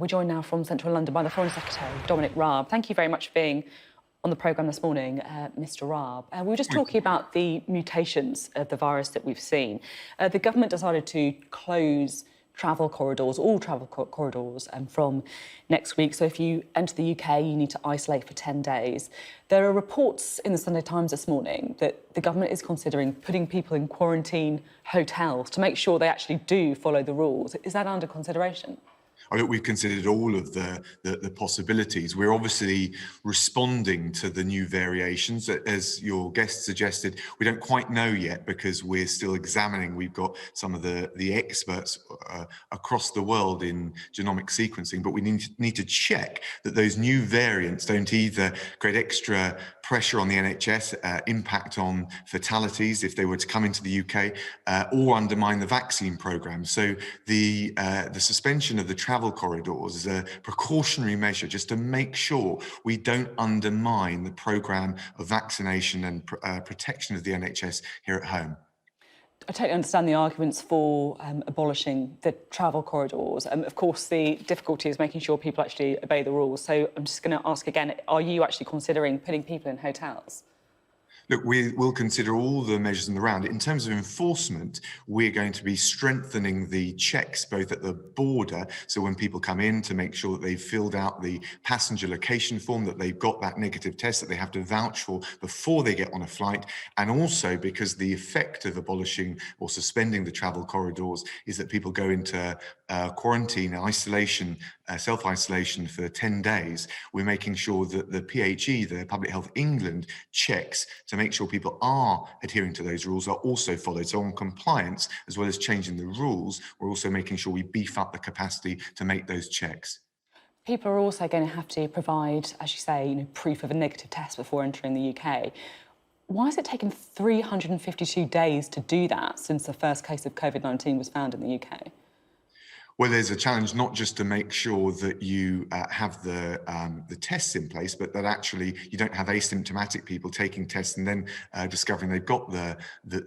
We're joined now from central London by the Foreign Secretary, Dominic Raab. Thank you very much for being on the programme this morning, Mr Raab. We were just talking about the mutations of the virus that we've seen. The government decided to close travel corridors, all travel corridors, from next week. So if you enter the UK, you need to isolate for 10 days. There are reports in the Sunday Times this morning that the government is considering putting people in quarantine hotels to make sure they actually do follow the rules. Is that under consideration? I think we've considered all of the possibilities. We're obviously responding to the new variations. As your guest suggested, we don't quite know yet because we're still examining. We've got some of the experts across the world in genomic sequencing, but we need to check that those new variants don't either create extra pressure on the NHS, impact on fatalities if they were to come into the UK, or undermine the vaccine programme. So the suspension of the travel corridors is a precautionary measure just to make sure we don't undermine the programme of vaccination and protection of the NHS here at home. I totally understand the arguments for abolishing the travel corridors. Of course, the difficulty is making sure people actually obey the rules. So I'm just going to ask again, are you actually considering putting people in hotels? Look, we will consider all the measures in the round. In terms of enforcement, we're going to be strengthening the checks both at the border, so when people come in, to make sure that they've filled out the passenger location form, that they've got that negative test that they have to vouch for before they get on a flight, and also because the effect of abolishing or suspending the travel corridors is that people go into quarantine, isolation, self-isolation for 10 days. We're making sure that the PHE, the Public Health England, checks to make sure people are adhering to those rules are also followed. So on compliance, as well as changing the rules, we're also making sure we beef up the capacity to make those checks. People are also going to have to provide, as you say, proof of a negative test before entering the UK. Why has it taken 352 days to do that since the first case of COVID-19 was found in the UK? Well, there's a challenge not just to make sure that you have the tests in place, but that actually you don't have asymptomatic people taking tests and then discovering they've got the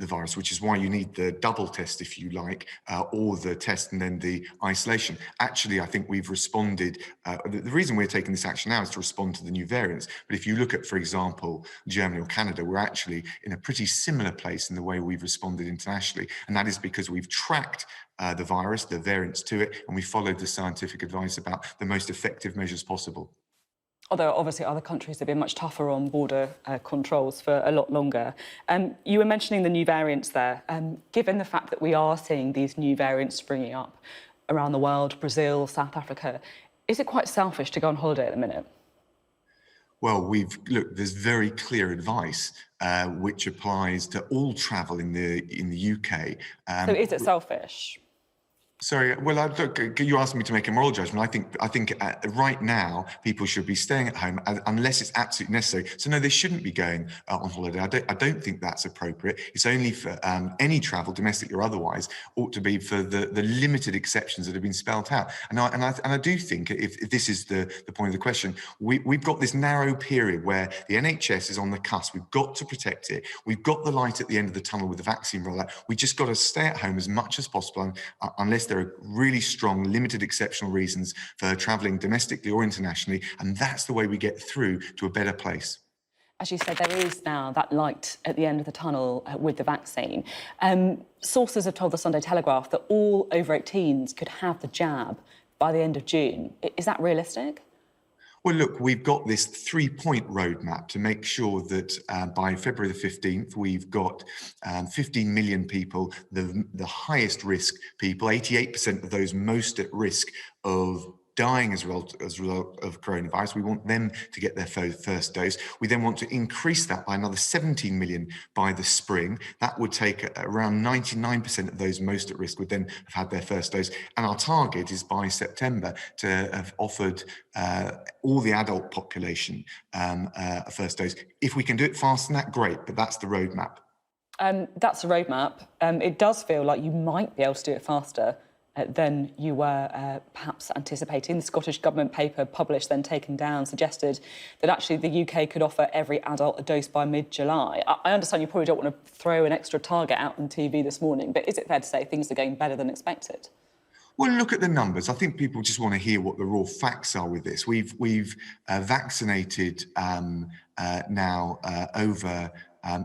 virus, which is why you need the double test, if you like, or the test and then the isolation. Actually, I think we've responded. The reason we're taking this action now is to respond to the new variants. But if you look at, for example, Germany or Canada, we're actually in a pretty similar place in the way we've responded internationally. And that is because we've tracked the virus, the variants to it, and we followed the scientific advice about the most effective measures possible. Although obviously other countries have been much tougher on border controls for a lot longer. You were mentioning the new variants there. Given the fact that we are seeing these new variants springing up around the world, Brazil, South Africa, is it quite selfish to go on holiday at the minute? Well, look, there's very clear advice which applies to all travel in the UK. So is it selfish? Sorry, well, you asked me to make a moral judgment. I think right now people should be staying at home unless it's absolutely necessary. So no, they shouldn't be going on holiday. I don't think that's appropriate. It's only for any travel, domestic or otherwise, ought to be for the limited exceptions that have been spelt out. And I do think, if this is the point of the question, we've got this narrow period where the NHS is on the cusp. We've got to protect it. We've got the light at the end of the tunnel with the vaccine rollout. We just got to stay at home as much as possible, unless there are really strong, limited, exceptional reasons for travelling domestically or internationally, and that's the way we get through to a better place. As you said, there is now that light at the end of the tunnel with the vaccine. Sources have told the Sunday Telegraph that all over 18s could have the jab by the end of June. Is that realistic? Well, look, we've got this 3-point roadmap to make sure that by February the 15th, we've got 15 million people, the highest risk people, 88% of those most at risk of dying as a result of coronavirus. We want them to get their first dose. We then want to increase that by another 17 million by the spring. That would take around 99% of those most at risk would then have had their first dose. And our target is by September to have offered all the adult population a first dose. If we can do it faster than that, great, but that's the roadmap. That's the roadmap. It does feel like you might be able to do it faster than you were perhaps anticipating. The Scottish Government paper published, then taken down, suggested that actually the UK could offer every adult a dose by mid-July. I understand you probably don't want to throw an extra target out on TV this morning, but is it fair to say things are going better than expected? Well, look at the numbers. I think people just want to hear what the raw facts are with this. We've vaccinated now over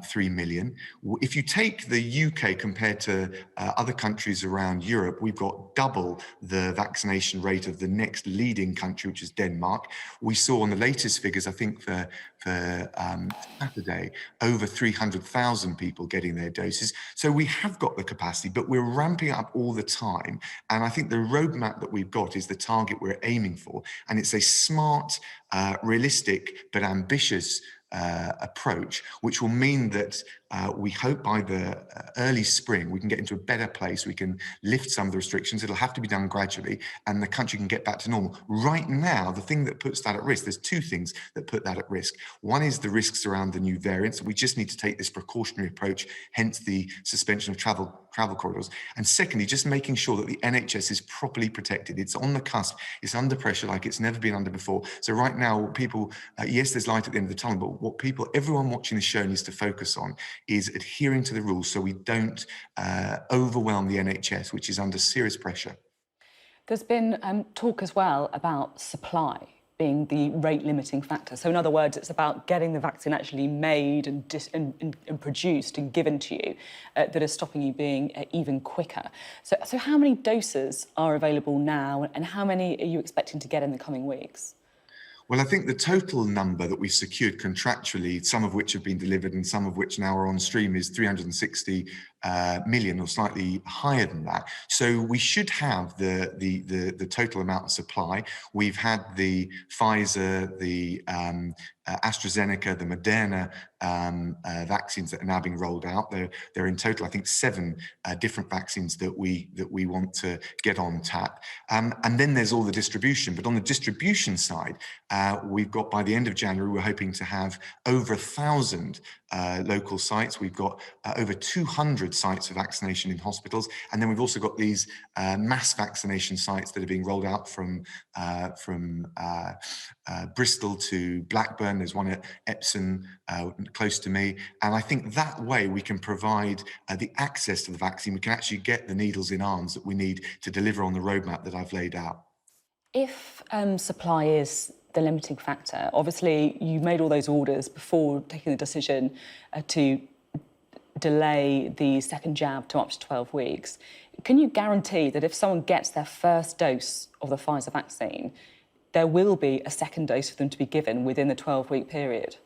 3 million. If you take the UK compared to other countries around Europe, we've got double the vaccination rate of the next leading country, which is Denmark. We saw on the latest figures, I think for Saturday, over 300,000 people getting their doses. So we have got the capacity, but we're ramping up all the time. And I think the roadmap that we've got is the target we're aiming for. And it's a smart, realistic, but ambitious approach, which will mean that we hope by the early spring we can get into a better place. We can lift some of the restrictions. It'll have to be done gradually, and the country can get back to normal. Right now, the thing that puts that at risk, there's two things that put that at risk. One is the risks around the new variants. We just need to take this precautionary approach, hence the suspension of travel corridors. And secondly, just making sure that the NHS is properly protected. It's on the cusp. It's under pressure like it's never been under before. So right now, people, yes, there's light at the end of the tunnel, but what everyone watching the show needs to focus on is adhering to the rules so we don't overwhelm the NHS, which is under serious pressure. There's been talk as well about supply being the rate-limiting factor. So in other words, it's about getting the vaccine actually made and produced and given to you that is stopping you being even quicker. So how many doses are available now, and how many are you expecting to get in the coming weeks? Well, I think the total number that we've secured contractually, some of which have been delivered and some of which now are on stream, is 360 million, or slightly higher than that. So we should have the total amount of supply. We've had the Pfizer, the AstraZeneca, the Moderna vaccines that are now being rolled out. They're in total, I think, 7 different vaccines that we want to get on tap. And then there's all the distribution. But on the distribution side, we've got, by the end of January, we're hoping to have over 1,000 local sites. We've got over 200 sites for vaccination in hospitals, and then we've also got these mass vaccination sites that are being rolled out from Bristol to Blackburn. There's one at Epsom, close to me, and I think that way we can provide the access to the vaccine. We can actually get the needles in arms that we need to deliver on the roadmap that I've laid out. If supply is the limiting factor, obviously you made all those orders before taking the decision to delay the second jab to up to 12 weeks. Can you guarantee that if someone gets their first dose of the Pfizer vaccine, there will be a second dose for them to be given within the 12-week period?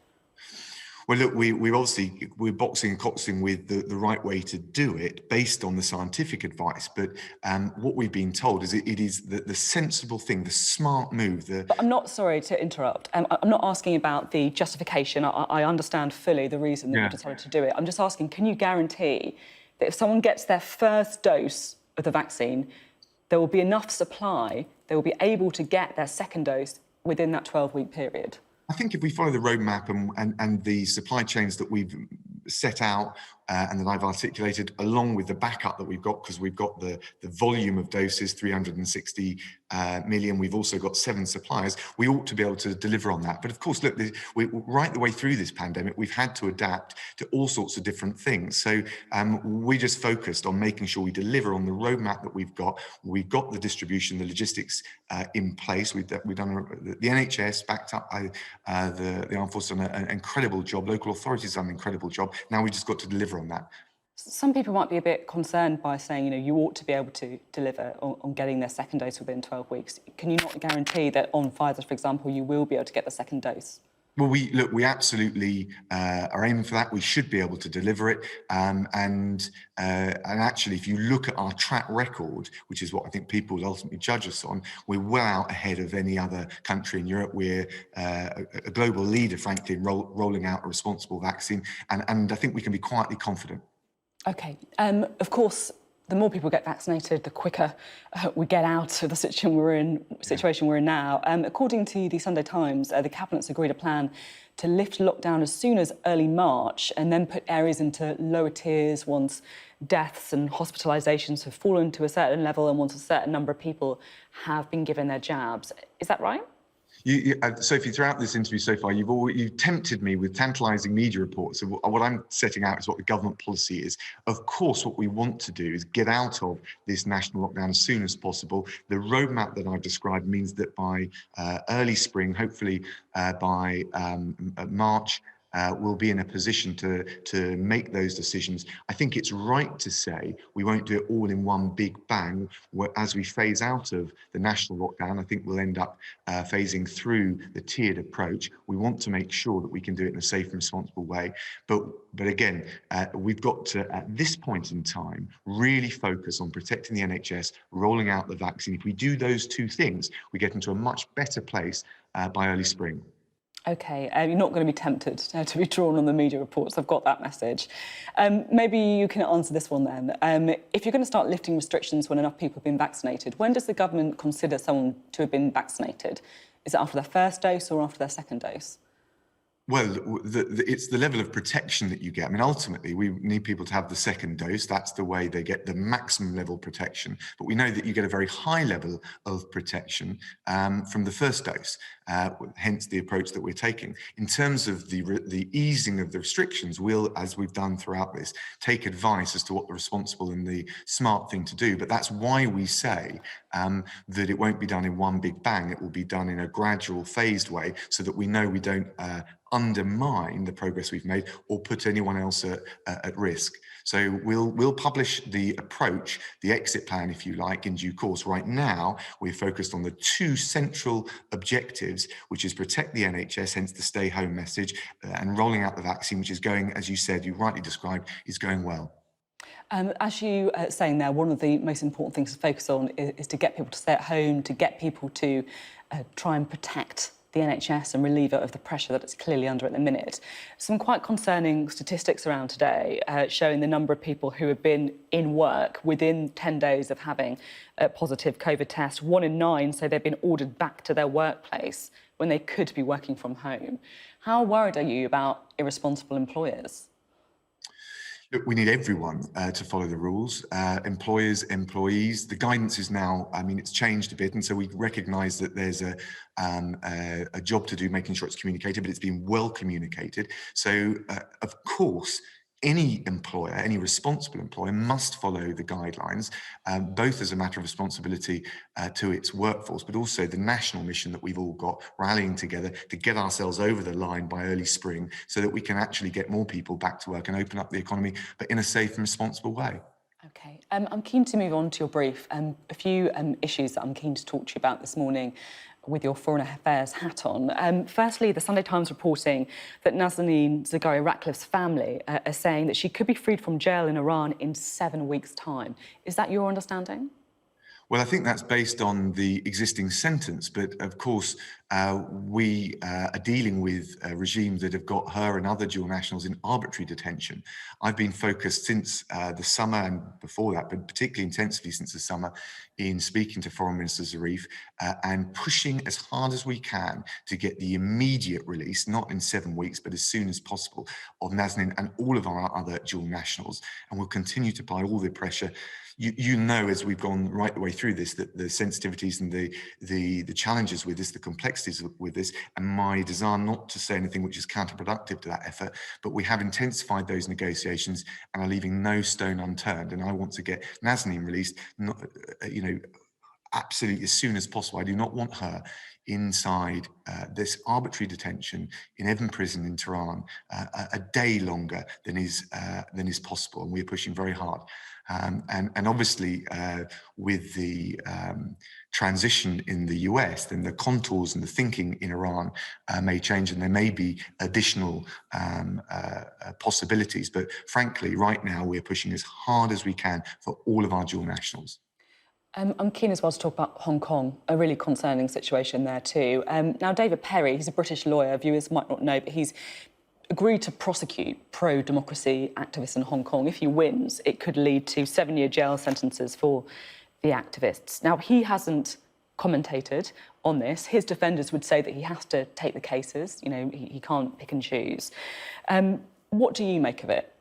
Well, look, we're boxing and coxing with the right way to do it based on the scientific advice. But what we've been told is it is the sensible thing, the smart move. But I'm not, sorry to interrupt, I'm not asking about the justification. I understand fully the reason that you decided to do it. I'm just asking, can you guarantee that if someone gets their first dose of the vaccine, there will be enough supply, they will be able to get their second dose within that 12-week period? I think if we follow the roadmap and the supply chains that we've set out and that I've articulated, along with the backup that we've got, because we've got the volume of doses, 360 million, we've also got 7 suppliers, we ought to be able to deliver on that. But of course, look, right the way through this pandemic, we've had to adapt to all sorts of different things. So we just focused on making sure we deliver on the roadmap that we've got. We've got the distribution, the logistics in place. We've done the NHS backed up by the Armed Forces, done an incredible job. Local authorities done an incredible job. Now we just got to deliver on that. Some people might be a bit concerned by saying, you know, you ought to be able to deliver on getting their second dose within 12 weeks. Can you not guarantee that on Pfizer, for example, you will be able to get the second dose? Well, we absolutely are aiming for that. We should be able to deliver it. And actually, if you look at our track record, which is what I think people will ultimately judge us on, we're well out ahead of any other country in Europe. We're a global leader, frankly, in rolling out a responsible vaccine. And I think we can be quietly confident. OK. Of course, the more people get vaccinated, the quicker we get out of the situation we're in now. According to the Sunday Times, the Cabinet's agreed a plan to lift lockdown as soon as early March and then put areas into lower tiers once deaths and hospitalisations have fallen to a certain level and once a certain number of people have been given their jabs. Is that right? Sophie, throughout this interview so far, you've tempted me with tantalising media reports. So what I'm setting out is what the government policy is. Of course, what we want to do is get out of this national lockdown as soon as possible. The roadmap that I've described means that by early spring, hopefully by March, we'll be in a position to make those decisions. I think it's right to say we won't do it all in one big bang. As we phase out of the national lockdown, I think we'll end up phasing through the tiered approach. We want to make sure that we can do it in a safe and responsible way. But again, we've got to, at this point in time, really focus on protecting the NHS, rolling out the vaccine. If we do those two things, we get into a much better place by early spring. OK, you're not going to be tempted to be drawn on the media reports. I've got that message. Maybe you can answer this one then. If you're going to start lifting restrictions when enough people have been vaccinated, when does the government consider someone to have been vaccinated? Is it after their first dose or after their second dose? Well, it's the level of protection that you get. I mean, ultimately, we need people to have the second dose. That's the way they get the maximum level of protection. But we know that you get a very high level of protection from the first dose, hence the approach that we're taking. In terms of the easing of the restrictions, we'll, as we've done throughout this, take advice as to what the responsible and the smart thing to do. But that's why we say that it won't be done in one big bang. It will be done in a gradual, phased way so that we know we don't undermine the progress we've made or put anyone else at risk. So we'll publish the approach, the exit plan, if you like, in due course. Right now, we're focused on the two central objectives, which is protect the NHS, hence the stay home message, and rolling out the vaccine, which is going, as you said, you rightly described, is going well. As you saying there, one of the most important things to focus on is to get people to stay at home, to get people to try and protect the NHS and relieve it of the pressure that it's clearly under at the minute. Some quite concerning statistics around today showing the number of people who have been in work within 10 days of having a positive COVID test. 1 in 9 say they've been ordered back to their workplace when they could be working from home. How worried are you about irresponsible employers? Look, we need everyone to follow the rules, employers, employees. The guidance is now, I mean, it's changed a bit, and so we recognise that there's a job to do making sure it's communicated, but it's been well communicated. So, of course, any employer, any responsible employer must follow the guidelines, both as a matter of responsibility to its workforce, but also the national mission that we've all got rallying together to get ourselves over the line by early spring so that we can actually get more people back to work and open up the economy, but in a safe and responsible way. OK. I'm keen to move on to your brief. A few issues that I'm keen to talk to you about this morning with your Foreign Affairs hat on. Firstly, the Sunday Times reporting that Nazanin Zaghari-Ratcliffe's family are saying that she could be freed from jail in Iran in 7 weeks' time. Is that your understanding? Well, I think that's based on the existing sentence, but of course, we are dealing with regimes that have got her and other dual nationals in arbitrary detention. I've been focused since the summer and before that, but particularly intensively since the summer, in speaking to Foreign Minister Zarif and pushing as hard as we can to get the immediate release, not in 7 weeks, but as soon as possible, of Nazanin and all of our other dual nationals. And we'll continue to apply all the pressure. You know, as we've gone right the way through this, that the sensitivities and the challenges with this, the complexities with this, and my desire not to say anything which is counterproductive to that effort, but we have intensified those negotiations and are leaving no stone unturned. And I want to get Nazanin released, absolutely as soon as possible. I do not want her inside this arbitrary detention in Evin prison in Tehran a day longer than is possible, and we're pushing very hard. And obviously, with the transition in the US, then the contours and the thinking in Iran may change, and there may be additional possibilities. But frankly, right now, we're pushing as hard as we can for all of our dual nationals. I'm keen as well to talk about Hong Kong, a really concerning situation there too. Now, David Perry, he's a British lawyer, viewers might not know, but he's agreed to prosecute pro-democracy activists in Hong Kong. If he wins, it could lead to 7-year jail sentences for the activists. Now, he hasn't commentated on this. His defenders would say that he has to take the cases, you know, he can't pick and choose. What do you make of it?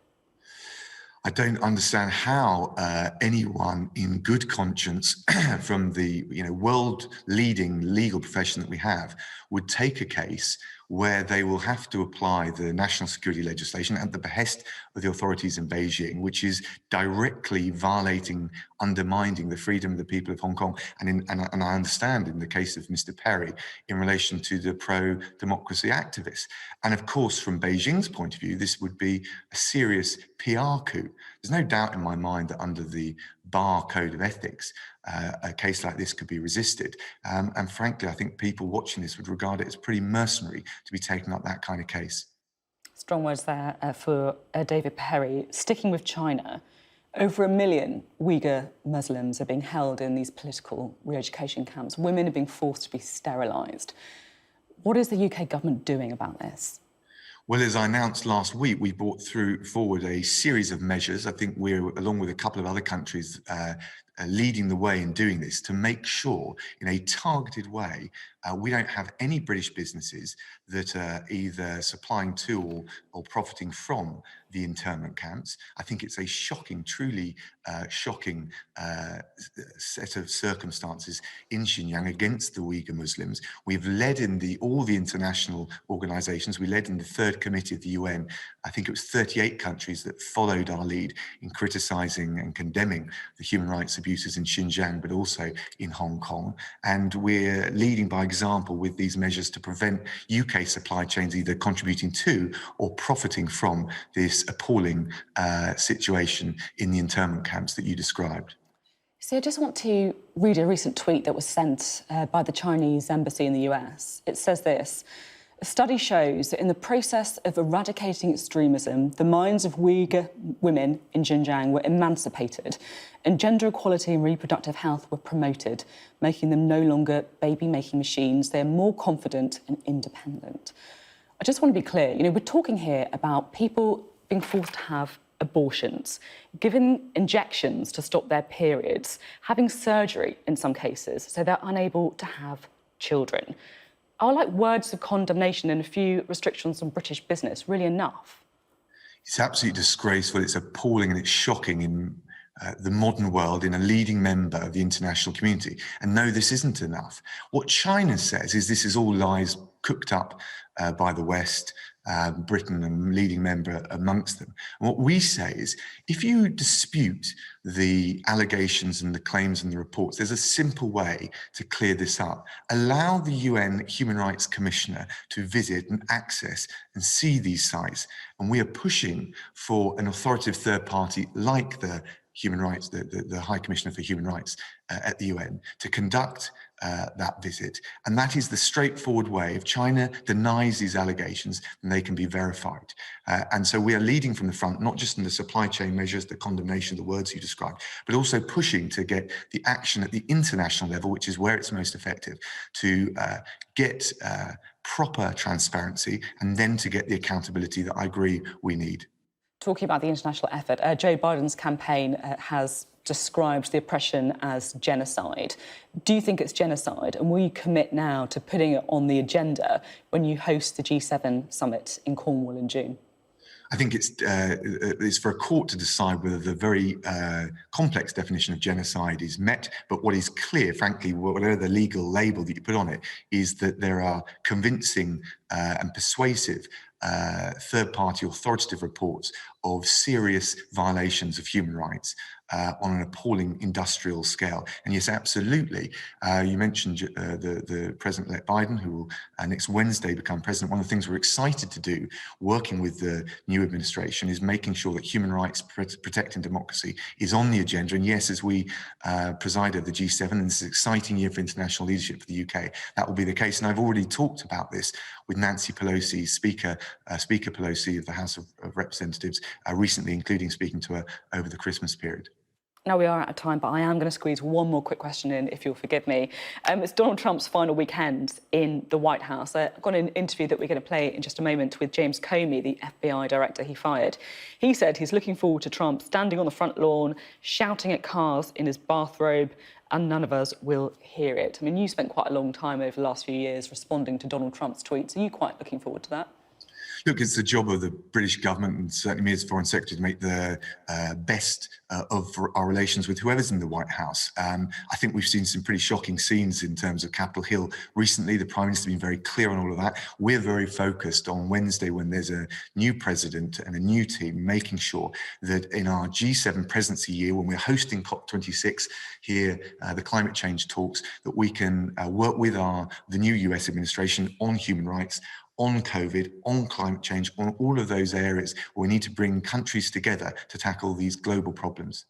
I don't understand how anyone in good conscience from the world leading legal profession that we have would take a case where they will have to apply the national security legislation at the behest of the authorities in Beijing, which is directly violating, undermining the freedom of the people of Hong Kong. And I understand in the case of Mr. Perry, in relation to the pro-democracy activists. And of course, from Beijing's point of view, this would be a serious PR coup. There's no doubt in my mind that under the bar code of ethics, a case like this could be resisted. And frankly, I think people watching this would regard it as pretty mercenary to be taking up that kind of case. Strong words there for David Perry. Sticking with China, over 1 million Uyghur Muslims are being held in these political re-education camps. Women are being forced to be sterilised. What is the UK government doing about this? Well, as I announced last week, we brought forward a series of measures. I think we're, along with a couple of other countries, leading the way in doing this to make sure, in a targeted way, we don't have any British businesses that are either supplying to or profiting from the internment camps. I think it's a shocking, truly shocking set of circumstances in Xinjiang against the Uyghur Muslims. We've led in all the international organizations. We led in the third committee of the UN. I think it was 38 countries that followed our lead in criticizing and condemning the human rights abuses in Xinjiang, but also in Hong Kong. And we're leading by example with these measures to prevent UK supply chains either contributing to or profiting from this appalling situation in the internment camps that you described. So I just want to read a recent tweet that was sent by the Chinese embassy in the US. It says this: a study shows that in the process of eradicating extremism, the minds of Uyghur women in Xinjiang were emancipated and gender equality and reproductive health were promoted, making them no longer baby-making machines. They're more confident and independent. I just want to be clear, we're talking here about people being forced to have abortions, given injections to stop their periods, having surgery in some cases, so they're unable to have children. Are words of condemnation and a few restrictions on British business really enough? It's absolutely disgraceful, it's appalling and it's shocking in the modern world, in a leading member of the international community. And no, this isn't enough. What China says is this is all lies cooked up by the West, Britain, and leading member amongst them. And what we say is, if you dispute the allegations and the claims and the reports, there's a simple way to clear this up. Allow the UN Human Rights Commissioner to visit and access and see these sites. And we are pushing for an authoritative third party like the Human Rights, the High Commissioner for Human Rights at the UN, to conduct that visit. And that is the straightforward way. If China denies these allegations, then they can be verified. And so we are leading from the front, not just in the supply chain measures, the condemnation, the words you described, but also pushing to get the action at the international level, which is where it's most effective, to get proper transparency and then to get the accountability that I agree we need. Talking about the international effort, Joe Biden's campaign has described the oppression as genocide. Do you think it's genocide? And will you commit now to putting it on the agenda when you host the G7 summit in Cornwall in June? I think it's for a court to decide whether the very complex definition of genocide is met. But what is clear, frankly, whatever the legal label that you put on it, is that there are convincing and persuasive third-party authoritative reports of serious violations of human rights on an appalling industrial scale. And yes, absolutely. You mentioned the President-elect Biden, who will next Wednesday become president. One of the things we're excited to do, working with the new administration, is making sure that human rights, protecting democracy, is on the agenda. And yes, as we preside over the G7, and this is an exciting year for international leadership for the UK, that will be the case. And I've already talked about this with Nancy Pelosi, Speaker Pelosi of the House of Representatives, recently, including speaking to her over the Christmas period. Now we are out of time, but I am going to squeeze one more quick question in, if you'll forgive me. It's Donald Trump's final weekend in the White House. I've got an interview that we're going to play in just a moment with James Comey, the FBI director he fired. He said he's looking forward to Trump standing on the front lawn, shouting at cars in his bathrobe, and none of us will hear it. I mean, you spent quite a long time over the last few years responding to Donald Trump's tweets. Are you quite looking forward to that? Look, it's the job of the British government, and certainly me as Foreign Secretary, to make the best of our relations with whoever's in the White House. I think we've seen some pretty shocking scenes in terms of Capitol Hill recently. The Prime Minister has been very clear on all of that. We're very focused on Wednesday, when there's a new president and a new team, making sure that in our G7 presidency year, when we're hosting COP26 here, the climate change talks, that we can work with the new US administration on human rights, on COVID, on climate change, on all of those areas where we need to bring countries together to tackle these global problems.